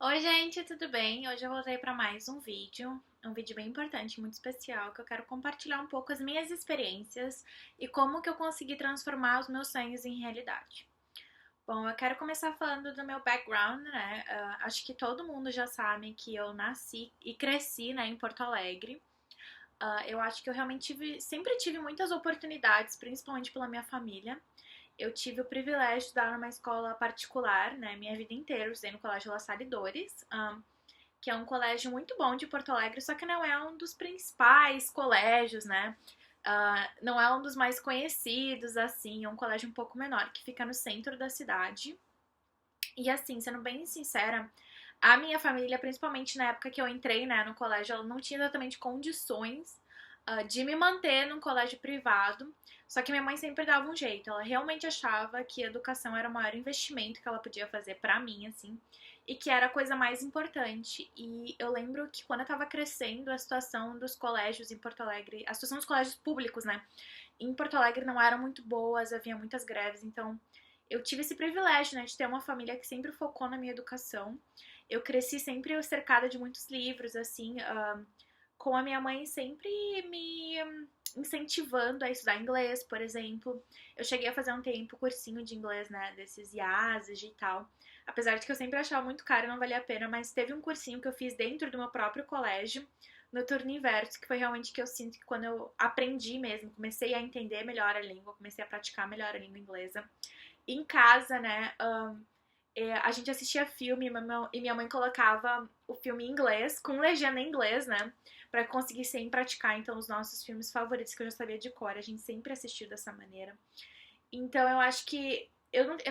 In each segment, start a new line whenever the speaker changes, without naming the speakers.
Oi, gente, tudo bem? Hoje eu voltei para mais um vídeo bem importante, muito especial, que eu quero compartilhar um pouco as minhas experiências e como que eu consegui transformar os meus sonhos em realidade. Bom, eu quero começar falando do meu background, né? Acho que todo mundo já sabe que eu nasci e cresci, né, em Porto Alegre. Eu acho que eu realmente sempre tive muitas oportunidades, principalmente pela minha família. Eu tive o privilégio de estudar numa escola particular, né, minha vida inteira. Eu estudei no Colégio La Salle Dores, que é um colégio muito bom de Porto Alegre, só que não é um dos principais colégios, né? Não é um dos mais conhecidos, assim, é um colégio um pouco menor, que fica no centro da cidade. E assim, sendo bem sincera, a minha família, principalmente na época que eu entrei, né, no colégio, ela não tinha exatamente condições de me manter num colégio privado. Só que minha mãe sempre dava um jeito. Ela realmente achava que a educação era o maior investimento que ela podia fazer pra mim, assim, e que era a coisa mais importante. E eu lembro que quando eu tava crescendo, a situação dos colégios em Porto Alegre, a situação dos colégios públicos, né, em Porto Alegre não eram muito boas, havia muitas greves, então eu tive esse privilégio, né, de ter uma família que sempre focou na minha educação. Eu cresci sempre cercada de muitos livros, assim, com a minha mãe sempre me incentivando a estudar inglês, por exemplo. Eu cheguei a fazer um tempo cursinho de inglês, né, desses IASES e tal. Apesar de que eu sempre achava muito caro e não valia a pena, mas teve um cursinho que eu fiz dentro do meu próprio colégio, no turno inverso, que foi realmente que eu sinto que quando eu aprendi mesmo, comecei a entender melhor a língua, comecei a praticar melhor a língua inglesa. Em casa, né, a gente assistia filme e minha mãe colocava o filme em inglês, com legenda em inglês, né? Pra conseguir sempre praticar, então, os nossos filmes favoritos, que eu já sabia de cor, a gente sempre assistiu dessa maneira. Então, eu acho que,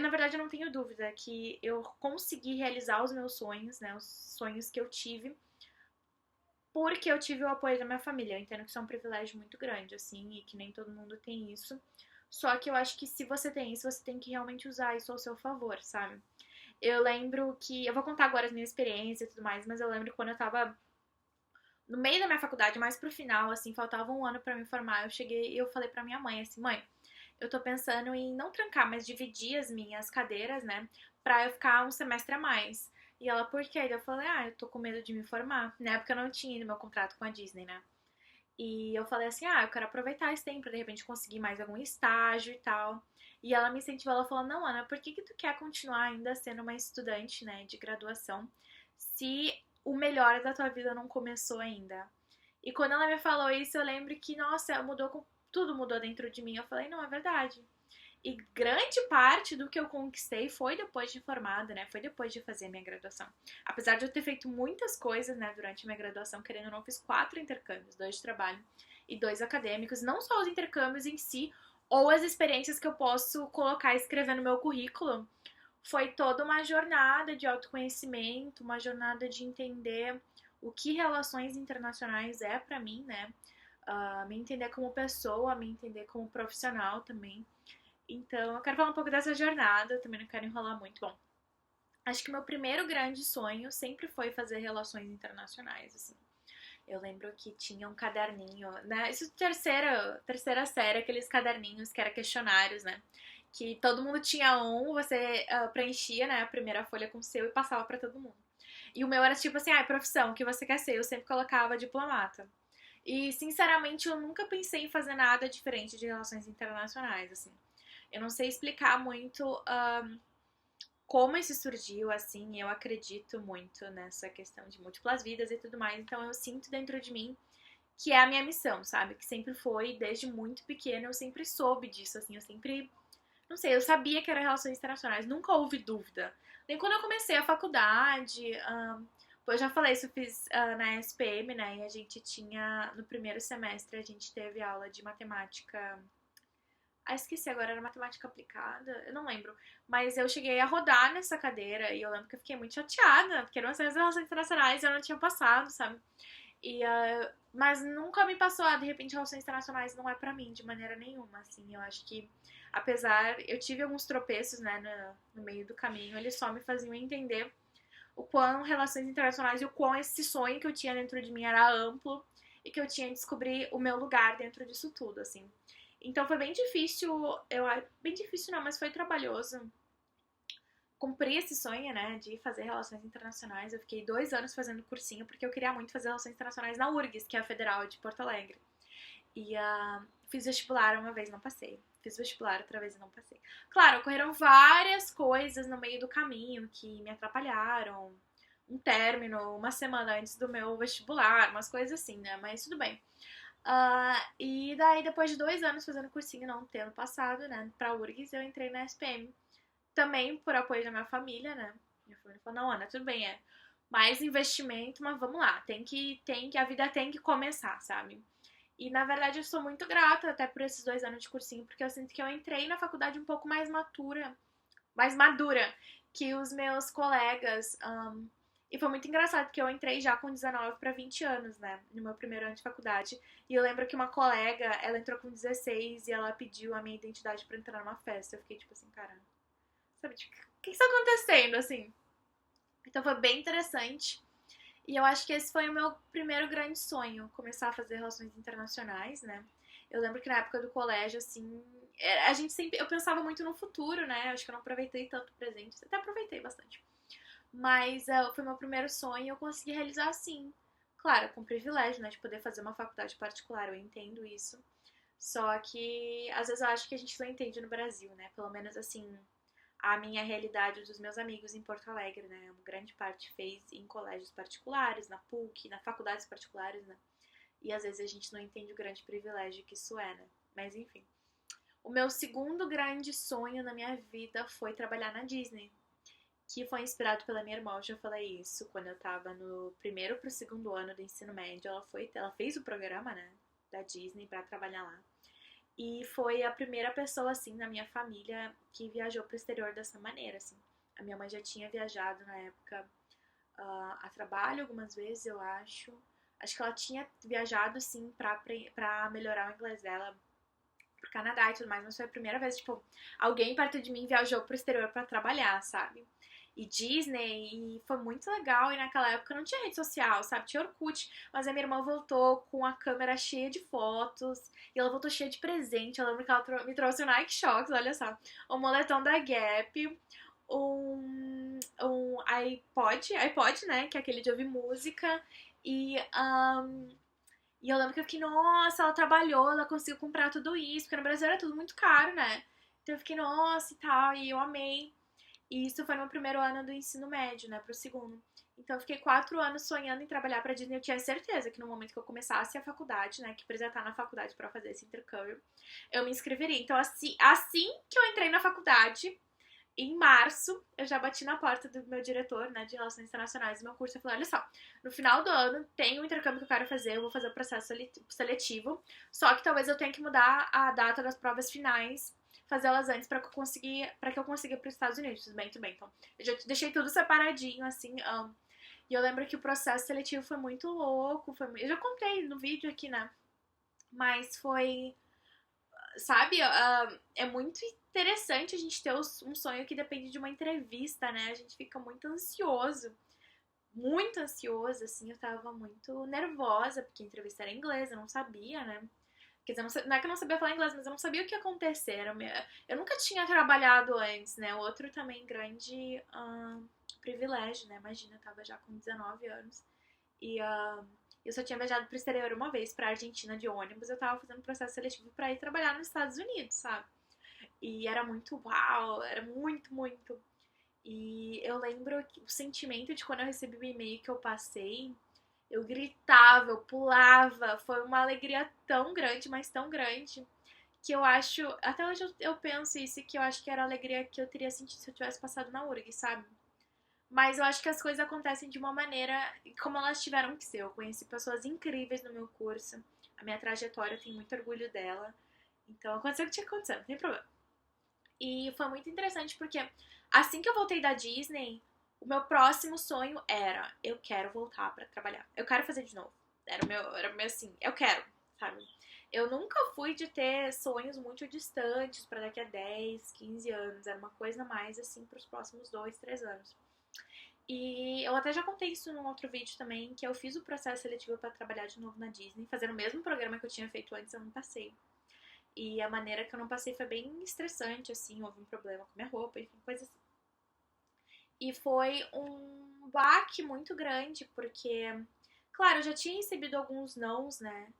na verdade, eu não tenho dúvida que eu consegui realizar os meus sonhos, né? Os sonhos que eu tive, porque eu tive o apoio da minha família. Eu entendo que isso é um privilégio muito grande, assim, e que nem todo mundo tem isso. Só que eu acho que se você tem isso, você tem que realmente usar isso ao seu favor, sabe? Eu lembro que. Eu vou contar agora as minhas experiências e tudo mais, mas eu lembro que quando eu tava no meio da minha faculdade, mais pro final, assim, faltava um ano pra me formar, eu cheguei e eu falei pra minha mãe, assim, mãe, eu tô pensando em não trancar, mas dividir as minhas cadeiras, né, pra eu ficar um semestre a mais. E ela, por quê? Eu falei, eu tô com medo de me formar. Na época eu não tinha ainda meu contrato com a Disney, né? E eu falei assim, eu quero aproveitar esse tempo pra de repente conseguir mais algum estágio e tal. E ela me incentivou, ela falou, não, Ana, por que que tu quer continuar ainda sendo uma estudante, né, de graduação, se o melhor da tua vida não começou ainda? E quando ela me falou isso, eu lembro que, nossa, tudo mudou dentro de mim. Eu falei, não, é verdade. E grande parte do que eu conquistei foi depois de formada, né? Foi depois de fazer minha graduação. Apesar de eu ter feito muitas coisas, né, durante a minha graduação, querendo ou não, fiz 4 intercâmbios, 2 de trabalho e 2 acadêmicos. Não só os intercâmbios em si, ou as experiências que eu posso colocar e escrever no meu currículo. Foi toda uma jornada de autoconhecimento, uma jornada de entender o que relações internacionais é pra mim, né? Me entender como pessoa, me entender como profissional também. Então, eu quero falar um pouco dessa jornada, também não quero enrolar muito. Bom, acho que meu primeiro grande sonho sempre foi fazer relações internacionais, assim. Eu lembro que tinha um caderninho, né? Isso terceira série, aqueles caderninhos que eram questionários, né? Que todo mundo tinha um, você preenchia, né, a primeira folha com o seu e passava pra todo mundo. E o meu era tipo assim, profissão, o que você quer ser? Eu sempre colocava diplomata. E, sinceramente, eu nunca pensei em fazer nada diferente de relações internacionais, assim. Eu não sei explicar muito como isso surgiu, assim, eu acredito muito nessa questão de múltiplas vidas e tudo mais, então eu sinto dentro de mim que é a minha missão, sabe? Que sempre foi, desde muito pequena, eu sempre soube disso, assim, eu sempre, não sei, eu sabia que era relações internacionais, nunca houve dúvida. Nem quando eu comecei a faculdade, eu já falei isso, eu fiz na SPM, né, e a gente tinha, no primeiro semestre, a gente teve aula de matemática. Esqueci agora, era matemática aplicada, eu não lembro. Mas eu cheguei a rodar nessa cadeira e eu lembro que eu fiquei muito chateada, porque eram as relações internacionais e eu não tinha passado, sabe? Mas nunca me passou, de repente, relações internacionais não é pra mim de maneira nenhuma, assim. Eu acho que, apesar, eu tive alguns tropeços, né, no meio do caminho, eles só me faziam entender o quão relações internacionais e o quão esse sonho que eu tinha dentro de mim era amplo e que eu tinha que descobrir o meu lugar dentro disso tudo, assim. Então foi bem difícil, bem difícil não, mas foi trabalhoso cumpri esse sonho, né, de fazer relações internacionais. Eu fiquei 2 anos fazendo cursinho, porque eu queria muito fazer relações internacionais na URGS, que é a Federal de Porto Alegre. E fiz vestibular uma vez, não passei. Fiz vestibular outra vez e não passei. Claro, ocorreram várias coisas no meio do caminho que me atrapalharam. Um término, uma semana antes do meu vestibular, umas coisas assim, né? Mas tudo bem. E daí, depois de 2 anos fazendo cursinho, não tendo passado, né, pra URGS, eu entrei na SPM. Também por apoio da minha família, né? Minha família falou, não, Ana, tudo bem, é mais investimento, mas vamos lá, a vida tem que começar, sabe? E na verdade eu sou muito grata até por esses 2 anos de cursinho, porque eu sinto que eu entrei na faculdade um pouco mais madura que os meus colegas. E foi muito engraçado, porque eu entrei já com 19 para 20 anos, né? No meu primeiro ano de faculdade. E eu lembro que uma colega, ela entrou com 16 e ela pediu a minha identidade pra entrar numa festa. Eu fiquei tipo assim, cara, sabe, tipo, o que está acontecendo, assim? Então foi bem interessante. E eu acho que esse foi o meu primeiro grande sonho, começar a fazer relações internacionais, né? Eu lembro que na época do colégio, assim, a gente sempre. Eu pensava muito no futuro, né? Acho que eu não aproveitei tanto o presente, até aproveitei bastante. Mas foi meu primeiro sonho e eu consegui realizar sim. Claro, com privilégio, né? De poder fazer uma faculdade particular, eu entendo isso. Só que às vezes eu acho que a gente não entende no Brasil, né? Pelo menos assim, a minha realidade dos meus amigos em Porto Alegre, né? Uma grande parte fez em colégios particulares, na PUC, na faculdades particulares, né? E às vezes a gente não entende o grande privilégio que isso é, né? Mas enfim. O meu segundo grande sonho na minha vida foi trabalhar na Disney, que foi inspirado pela minha irmã. Eu já falei isso quando eu tava no primeiro pro segundo ano do ensino médio. Ela fez o programa, né, da Disney pra trabalhar lá. E foi a primeira pessoa, assim, na minha família que viajou pro exterior dessa maneira, assim. A minha mãe já tinha viajado na época a trabalho algumas vezes, eu acho. Acho que ela tinha viajado, sim, pra melhorar o inglês dela pro Canadá e tudo mais, mas foi a primeira vez, tipo, alguém perto de mim viajou pro exterior pra trabalhar, sabe? E Disney, e foi muito legal. E naquela época não tinha rede social, sabe? Tinha Orkut, mas a minha irmã voltou com a câmera cheia de fotos, e ela voltou cheia de presente. Eu lembro que ela me trouxe um Nike Shox, olha só, um moletom da Gap, um iPod, né? Que é aquele de ouvir música, e e eu lembro que eu fiquei, nossa, ela trabalhou, ela conseguiu comprar tudo isso, porque no Brasil era tudo muito caro, né? Então eu fiquei, nossa, e tal, e eu amei. E isso foi no meu primeiro ano do ensino médio, né, pro segundo. Então eu fiquei 4 anos sonhando em trabalhar pra Disney. Eu tinha certeza que no momento que eu começasse a faculdade, né, que precisava estar na faculdade pra fazer esse intercâmbio, eu me inscreveria. Então assim que eu entrei na faculdade, em março, eu já bati na porta do meu diretor, né, de Relações Internacionais do meu curso. Eu falei, olha só, no final do ano tem um intercâmbio que eu quero fazer, eu vou fazer o processo seletivo, só que talvez eu tenha que mudar a data das provas finais, fazer elas antes para que eu consiga ir para os Estados Unidos. Tudo bem. Então, eu já deixei tudo separadinho, assim, e eu lembro que o processo seletivo foi muito louco, eu já contei no vídeo aqui, né, mas foi, sabe, é muito interessante a gente ter um sonho que depende de uma entrevista, né? A gente fica muito ansioso, assim. Eu tava muito nervosa, porque a entrevista era em inglês, eu não sabia, né? Quer dizer, não é que eu não sabia falar inglês, mas eu não sabia o que ia acontecer. Eu nunca tinha trabalhado antes, né? Outro também grande privilégio, né? Imagina, eu tava já com 19 anos. E eu só tinha viajado pro exterior uma vez, pra Argentina de ônibus. Eu tava fazendo processo seletivo pra ir trabalhar nos Estados Unidos, sabe? E era muito uau, era muito, muito. E eu lembro o sentimento de quando eu recebi o e-mail que eu passei. Eu gritava, eu pulava. Foi uma alegria tão grande, mas tão grande, que eu acho. Até hoje eu penso isso, que eu acho que era a alegria que eu teria sentido se eu tivesse passado na URG, sabe? Mas eu acho que as coisas acontecem de uma maneira como elas tiveram que ser. Eu conheci pessoas incríveis no meu curso. A minha trajetória, eu tenho muito orgulho dela. Então aconteceu o que tinha que acontecer, não tem problema. E foi muito interessante porque assim que eu voltei da Disney, o meu próximo sonho era: eu quero voltar pra trabalhar. Eu quero fazer de novo. Era o meu assim, eu quero, sabe? Eu nunca fui de ter sonhos muito distantes pra daqui a 10, 15 anos. Era uma coisa mais assim pros próximos 2, 3 anos. E eu até já contei isso num outro vídeo também, que eu fiz o processo seletivo pra trabalhar de novo na Disney, fazendo o mesmo programa que eu tinha feito antes, eu não passei. E a maneira que eu não passei foi bem estressante, assim, houve um problema com minha roupa, enfim, coisas assim. E foi um baque muito grande, porque, claro, eu já tinha recebido alguns nãos, né,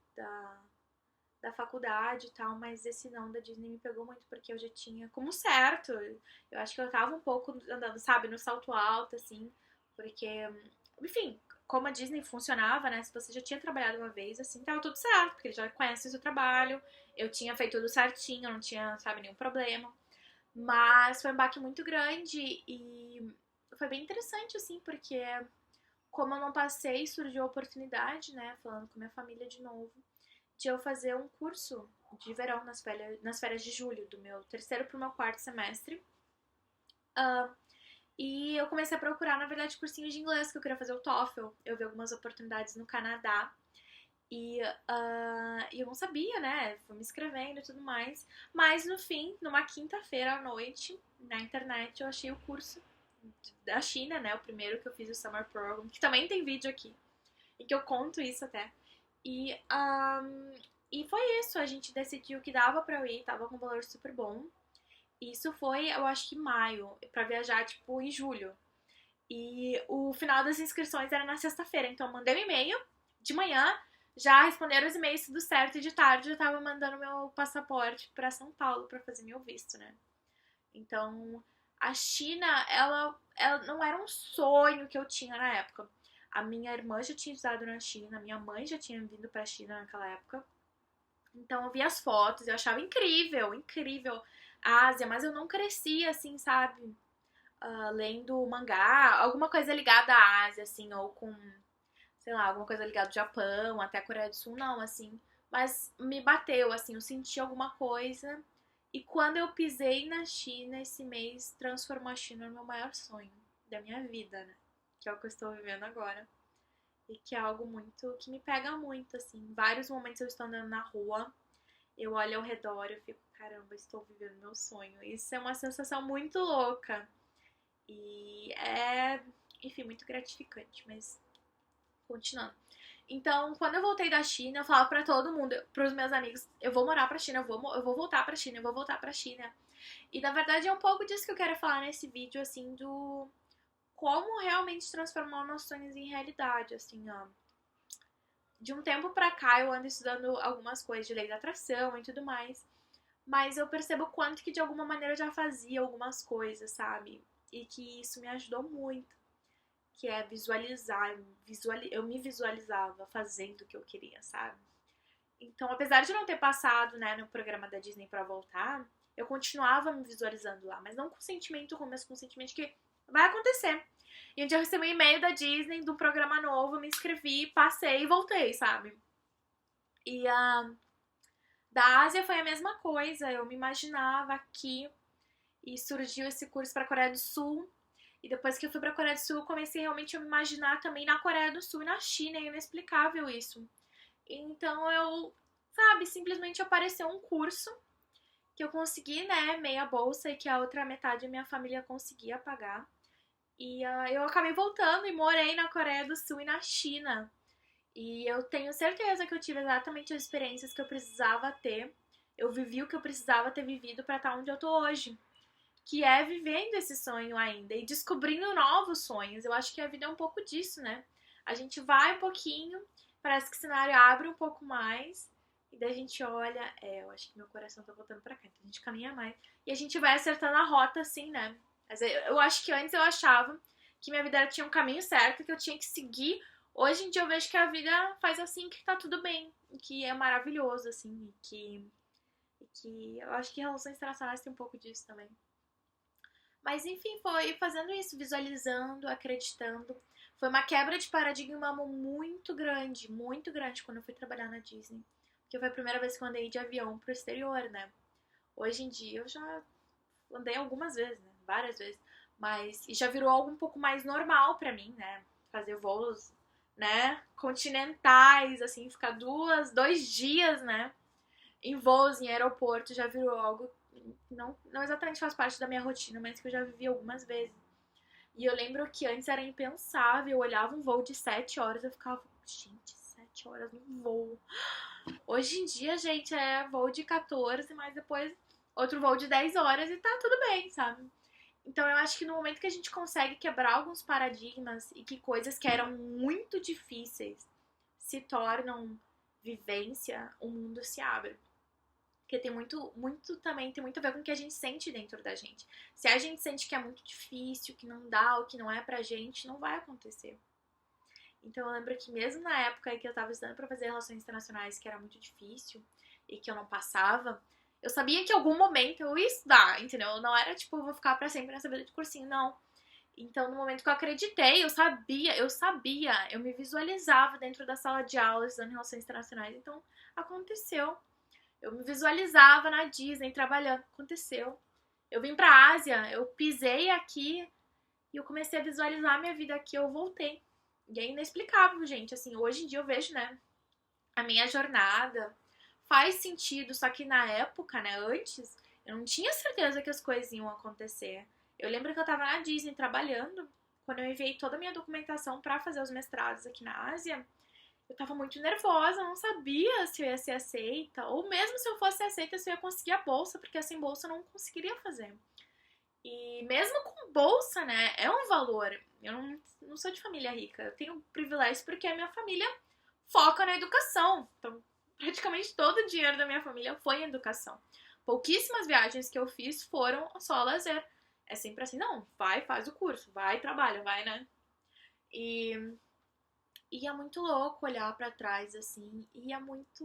da faculdade e tal, mas esse não da Disney me pegou muito, porque eu já tinha como certo. Eu acho que eu tava um pouco andando, sabe, no salto alto, assim, porque, enfim, como a Disney funcionava, né, se você já tinha trabalhado uma vez, assim, tava tudo certo, porque ele já conhece o seu trabalho, eu tinha feito tudo certinho, eu não tinha, sabe, nenhum problema. Mas foi um baque muito grande e foi bem interessante, assim, porque como eu não passei, surgiu a oportunidade, né, falando com minha família de novo, de eu fazer um curso de verão nas férias de julho, do meu terceiro pro meu quarto semestre. Ah, e eu comecei a procurar, na verdade, cursinhos de inglês, que eu queria fazer o TOEFL. Eu vi algumas oportunidades no Canadá. E eu não sabia, né? Fui me inscrevendo e tudo mais. Mas no fim, numa quinta-feira à noite, na internet, eu achei o curso da China, né? O primeiro que eu fiz o Summer Program, que também tem vídeo aqui, e que eu conto isso até. E, e foi isso, a gente decidiu que dava pra eu ir, tava com um valor super bom. Isso foi, eu acho que em maio, pra viajar, tipo, em julho. E o final das inscrições era na sexta-feira, então eu mandei um e-mail de manhã, já responderam os e-mails tudo certo, e de tarde eu tava mandando meu passaporte pra São Paulo pra fazer meu visto, né? Então, a China, ela não era um sonho que eu tinha na época. A minha irmã já tinha estudado na China, a minha mãe já tinha vindo pra China naquela época. Então eu via as fotos, eu achava incrível, incrível a Ásia, mas eu não crescia assim, sabe? Lendo mangá, alguma coisa ligada à Ásia, assim, ou com, sei lá, alguma coisa ligada ao Japão, até a Coreia do Sul, não, assim. Mas me bateu, assim, eu senti alguma coisa. E quando eu pisei na China, esse mês transformou a China no meu maior sonho da minha vida, né? Que é o que eu estou vivendo agora. E que é algo muito, que me pega muito, assim. Em vários momentos eu estou andando na rua, eu olho ao redor e eu fico, caramba, estou vivendo meu sonho. Isso é uma sensação muito louca. E é, enfim, muito gratificante, mas continuando. Então, quando eu voltei da China, eu falava pra todo mundo, pros meus amigos, eu vou morar pra China, eu vou voltar pra China, eu vou voltar pra China. E na verdade é um pouco disso que eu quero falar nesse vídeo, assim, do como realmente transformar nossos sonhos em realidade, assim, ó. De um tempo pra cá eu ando estudando algumas coisas de lei da atração e tudo mais, mas eu percebo quanto que de alguma maneira eu já fazia algumas coisas, sabe? E que isso me ajudou muito, que é visualizar, eu me visualizava fazendo o que eu queria, sabe? Então, apesar de não ter passado, né, no programa da Disney pra voltar, eu continuava me visualizando lá, mas não com sentimento ruim, mas com sentimento que vai acontecer. E um dia eu recebi um e-mail da Disney, do programa novo, me inscrevi, passei e voltei, sabe? E da Ásia foi a mesma coisa, eu me imaginava aqui e surgiu esse curso para a Coreia do Sul. E depois que eu fui para a Coreia do Sul, eu comecei realmente a me imaginar também na Coreia do Sul e na China, é inexplicável isso. Então eu, sabe, simplesmente apareceu um curso que eu consegui, né, meia bolsa e que a outra metade da minha família conseguia pagar. E eu acabei voltando e morei na Coreia do Sul e na China. E eu tenho certeza que eu tive exatamente as experiências que eu precisava ter. Eu vivi o que eu precisava ter vivido para estar onde eu tô hoje. Que é vivendo esse sonho ainda e descobrindo novos sonhos. Eu acho que a vida é um pouco disso, né? A gente vai um pouquinho, parece que o cenário abre um pouco mais, e daí a gente olha, eu acho que meu coração tá voltando pra cá, então a gente caminha mais. E a gente vai acertando a rota, assim, né? Mas eu acho que antes eu achava que minha vida tinha um caminho certo, que eu tinha que seguir. Hoje em dia eu vejo que a vida faz assim, que tá tudo bem, que é maravilhoso, assim, e que eu acho que relações internacionais tem um pouco disso também. Mas enfim, foi fazendo isso, visualizando, acreditando. Foi uma quebra de paradigma muito grande quando eu fui trabalhar na Disney. Porque foi a primeira vez que eu andei de avião pro exterior, né? Hoje em dia eu já andei algumas vezes, né? Várias vezes. Mas e já virou algo um pouco mais normal pra mim, né? Fazer voos, né? Continentais, assim, ficar dois dias, né? Em voos, em aeroporto, já virou algo que não exatamente faz parte da minha rotina, mas que eu já vivi algumas vezes. E eu lembro que antes era impensável, eu olhava um voo de 7 horas, eu ficava, gente, 7 horas no voo. Hoje em dia, gente, é voo de 14, mas depois outro voo de 10 horas e tá tudo bem, sabe? Então eu acho que no momento que a gente consegue quebrar alguns paradigmas e que coisas que eram muito difíceis se tornam vivência, o mundo se abre. Porque tem muito também, tem muito a ver com o que a gente sente dentro da gente. Se a gente sente que é muito difícil, que não dá, ou que não é pra gente, não vai acontecer. Então eu lembro que mesmo na época que eu tava estudando pra fazer relações internacionais, que era muito difícil e que eu não passava, eu sabia que em algum momento eu ia estudar, entendeu? Não era tipo, eu vou ficar pra sempre nessa vida de cursinho, não. Então, no momento que eu acreditei, eu me visualizava dentro da sala de aula estudando relações internacionais. Então, aconteceu. Eu me visualizava na Disney trabalhando. Aconteceu. Eu vim pra Ásia, eu pisei aqui e eu comecei a visualizar a minha vida aqui, eu voltei. E é inexplicável, gente. Assim, hoje em dia eu vejo, né, a minha jornada faz sentido, só que na época, né, antes, eu não tinha certeza que as coisas iam acontecer. Eu lembro que eu tava na Disney trabalhando, quando eu enviei toda a minha documentação pra fazer os mestrados aqui na Ásia, eu tava muito nervosa, não sabia se eu ia ser aceita, ou mesmo se eu fosse aceita, se eu ia conseguir a bolsa, porque sem bolsa eu não conseguiria fazer. E mesmo com bolsa, né, é um valor. Eu não sou de família rica, eu tenho privilégio porque a minha família foca na educação. Então, praticamente todo o dinheiro da minha família foi em educação. Pouquíssimas viagens que eu fiz foram só lazer. É sempre assim, não, vai, faz o curso, vai, trabalha, vai, né? E, e é muito louco olhar pra trás, assim, e é muito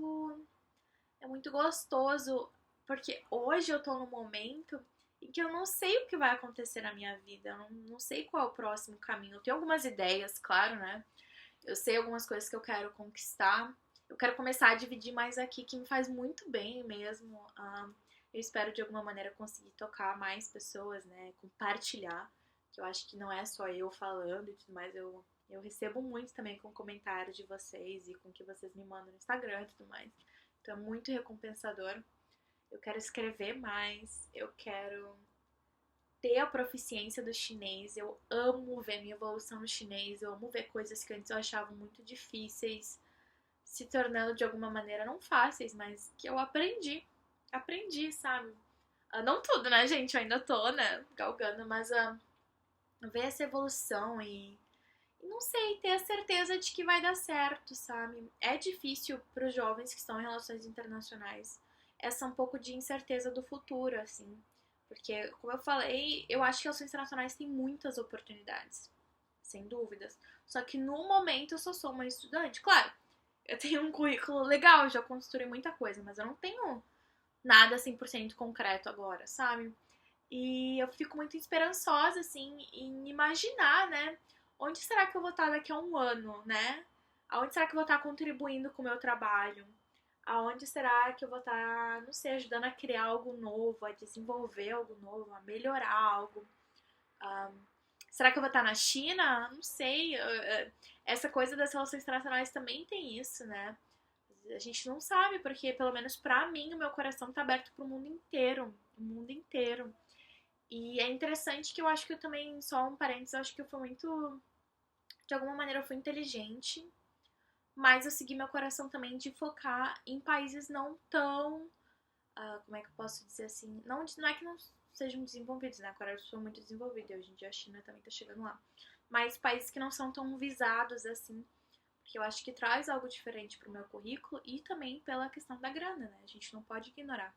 gostoso, porque hoje eu tô num momento em que eu não sei o que vai acontecer na minha vida, eu não sei qual é o próximo caminho. Eu tenho algumas ideias, claro, né? Eu sei algumas coisas que eu quero conquistar. Eu quero começar a dividir mais aqui, que me faz muito bem mesmo. Eu espero de alguma maneira conseguir tocar mais pessoas, né? Compartilhar. Que eu acho que não é só eu falando e tudo mais. Eu recebo muito também com comentários de vocês e com o que vocês me mandam no Instagram e tudo mais. Então é muito recompensador. Eu quero escrever mais. Eu quero ter a proficiência do chinês. Eu amo ver minha evolução no chinês. Eu amo ver coisas que antes eu achava muito difíceis se tornando de alguma maneira não fáceis, mas que eu aprendi. Aprendi, sabe? Não tudo, né, gente? Eu ainda tô, né, galgando, mas ver essa evolução e não sei, ter a certeza de que vai dar certo, sabe? É difícil para os jovens que estão em relações internacionais essa um pouco de incerteza do futuro, assim. Porque, como eu falei, eu acho que relações internacionais têm muitas oportunidades, sem dúvidas. Só que no momento eu só sou uma estudante. Claro, eu tenho um currículo legal, já construí muita coisa, mas eu não tenho nada 100% concreto agora, sabe? E eu fico muito esperançosa, assim, em imaginar, né? Onde será que eu vou estar daqui a um ano, né? Aonde será que eu vou estar contribuindo com o meu trabalho? Aonde será que eu vou estar, não sei, ajudando a criar algo novo, a desenvolver algo novo, a melhorar algo? Ah, será que eu vou estar na China? Não sei. Essa coisa das relações internacionais também tem isso, né? A gente não sabe, porque pelo menos pra mim o meu coração tá aberto pro mundo inteiro. O mundo inteiro. E é interessante que eu acho que eu também, só um parênteses, eu acho que eu fui muito. De alguma maneira eu fui inteligente, mas eu segui meu coração também de focar em países não tão. Como é que eu posso dizer assim? Não é que não sejam desenvolvidos, né? A Coreia do Sul é muito desenvolvida e hoje em dia a China também tá chegando lá. Mas países que não são tão visados assim, porque eu acho que traz algo diferente pro meu currículo e também pela questão da grana, né? A gente não pode ignorar.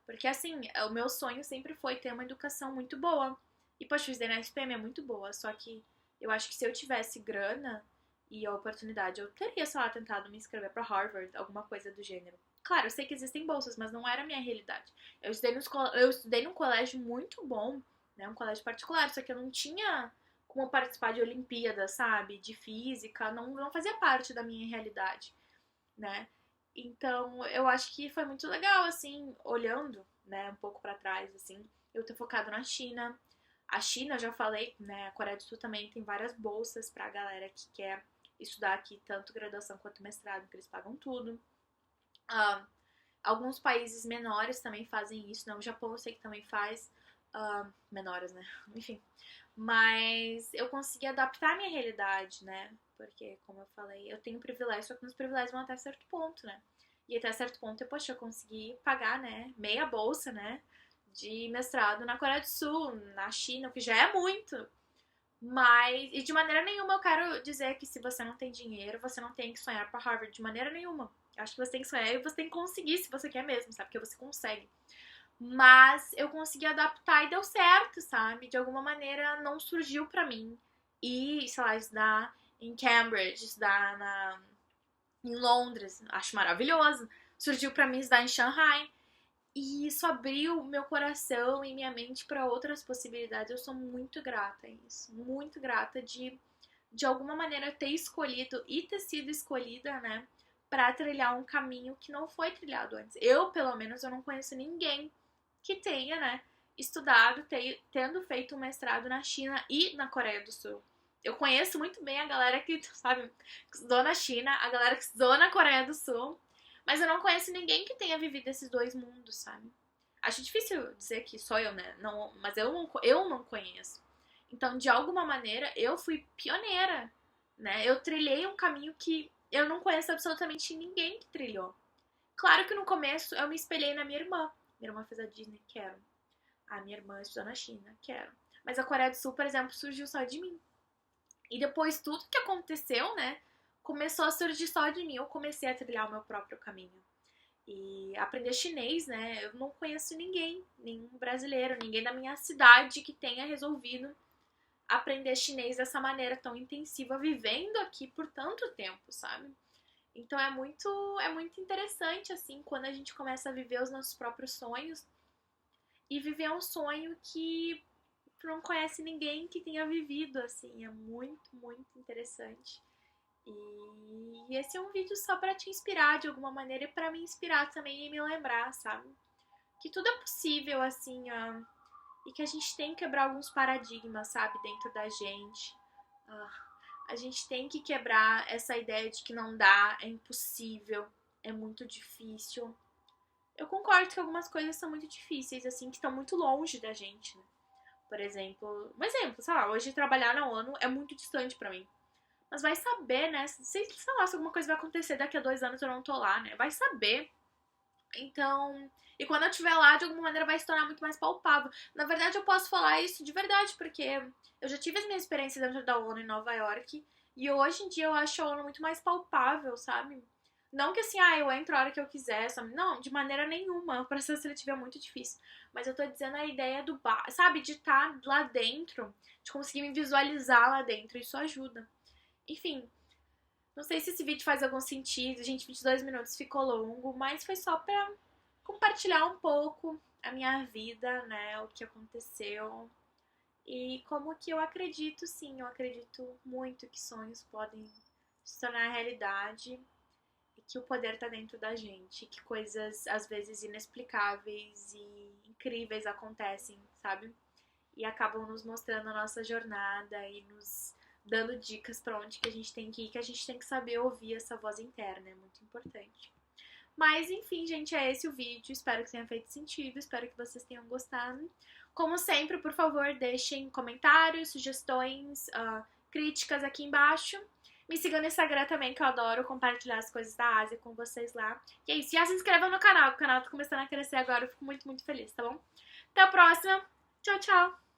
Porque assim, o meu sonho sempre foi ter uma educação muito boa. E poxa, o estudei na SPM é muito boa, só que eu acho que se eu tivesse grana e a oportunidade, eu teria, sei lá, tentado me inscrever pra Harvard, alguma coisa do gênero. Claro, eu sei que existem bolsas, mas não era a minha realidade. Eu estudei num colégio muito bom, né? Um colégio particular, só que eu não tinha como participar de Olimpíadas, sabe? De física, não fazia parte da minha realidade, né? Então, eu acho que foi muito legal, assim, olhando, né, um pouco pra trás, assim, eu ter focado na China. A China, já falei, né, a Coreia do Sul também tem várias bolsas pra galera que quer estudar aqui, tanto graduação quanto mestrado, que eles pagam tudo. Ah, alguns países menores também fazem isso, né? O Japão eu sei que também faz, menores, né? Enfim. Mas eu consegui adaptar a minha realidade, né? Porque, como eu falei, eu tenho privilégio, só que meus privilégios vão até certo ponto, né? E até certo ponto, poxa, eu consegui pagar, né? Meia bolsa, né? de mestrado na Coreia do Sul, na China, o que já é muito. Mas, e de maneira nenhuma eu quero dizer que se você não tem dinheiro, você não tem que sonhar para Harvard, de maneira nenhuma. Eu acho que você tem que sonhar e você tem que conseguir se você quer mesmo, sabe? Porque você consegue. Mas eu consegui adaptar e deu certo, sabe? De alguma maneira não surgiu pra mim. E, sei lá, estudar em Cambridge, estudar em Londres, acho maravilhoso. Surgiu pra mim estudar em Shanghai. E isso abriu meu coração e minha mente para outras possibilidades. Eu sou muito grata a isso. Muito grata de alguma maneira, ter escolhido e ter sido escolhida, né? Pra trilhar um caminho que não foi trilhado antes. Eu, pelo menos, eu não conheço ninguém que tenha, né, estudado, tendo feito um mestrado na China e na Coreia do Sul. Eu conheço muito bem a galera que, sabe, que estudou na China, a galera que estudou na Coreia do Sul, mas eu não conheço ninguém que tenha vivido esses dois mundos, sabe? Acho difícil dizer que só eu, né? Não, mas eu não conheço. Então, de alguma maneira, eu fui pioneira, né? Eu trilhei um caminho que eu não conheço absolutamente ninguém que trilhou. Claro que no começo eu me espelhei na minha irmã. Minha irmã fez a Disney, quero. A minha irmã estudou na China, quero. Mas a Coreia do Sul, por exemplo, surgiu só de mim. E depois tudo que aconteceu, né, começou a surgir só de mim. Eu comecei a trilhar o meu próprio caminho. E aprender chinês, né, eu não conheço ninguém, nenhum brasileiro, ninguém da minha cidade que tenha resolvido aprender chinês dessa maneira tão intensiva, vivendo aqui por tanto tempo, sabe? Então é muito interessante, assim, quando a gente começa a viver os nossos próprios sonhos e viver um sonho que tu não conhece ninguém que tenha vivido, assim, é muito, muito interessante. E esse é um vídeo só pra te inspirar de alguma maneira e pra me inspirar também e me lembrar, sabe? Que tudo é possível, assim, ó, e que a gente tem que quebrar alguns paradigmas, sabe, dentro da gente. A gente tem que quebrar essa ideia de que não dá, é impossível, é muito difícil. Eu concordo que algumas coisas são muito difíceis, assim, que estão muito longe da gente, né? Por exemplo, sei lá, hoje trabalhar na ONU é muito distante pra mim. Mas vai saber, né? Sei lá, se alguma coisa vai acontecer daqui a 2 anos eu não tô lá, né? Vai saber. Então, e quando eu estiver lá, de alguma maneira vai se tornar muito mais palpável. Na verdade, eu posso falar isso de verdade, porque eu já tive as minhas experiências dentro da ONU em Nova York, e hoje em dia eu acho a ONU muito mais palpável, sabe? Não que assim, eu entro a hora que eu quiser, sabe? Não, de maneira nenhuma. O processo seletivo é muito difícil. Mas eu tô dizendo a ideia do sabe? De estar lá dentro, de conseguir me visualizar lá dentro, isso ajuda. Enfim, não sei se esse vídeo faz algum sentido, gente, 22 minutos ficou longo, mas foi só pra compartilhar um pouco a minha vida, né, o que aconteceu e como que eu acredito, sim, eu acredito muito que sonhos podem se tornar realidade e que o poder tá dentro da gente, que coisas às vezes inexplicáveis e incríveis acontecem, sabe? E acabam nos mostrando a nossa jornada e nos dando dicas pra onde que a gente tem que ir, que a gente tem que saber ouvir essa voz interna, é muito importante. Mas enfim, gente, é esse o vídeo. Espero que tenha feito sentido, espero que vocês tenham gostado. Como sempre, por favor, deixem comentários, sugestões, críticas aqui embaixo. Me sigam no Instagram também, que eu adoro compartilhar as coisas da Ásia com vocês lá. E é isso, já se inscrevam no canal, o canal tá começando a crescer agora, eu fico muito, muito feliz, tá bom? Até a próxima, tchau, tchau!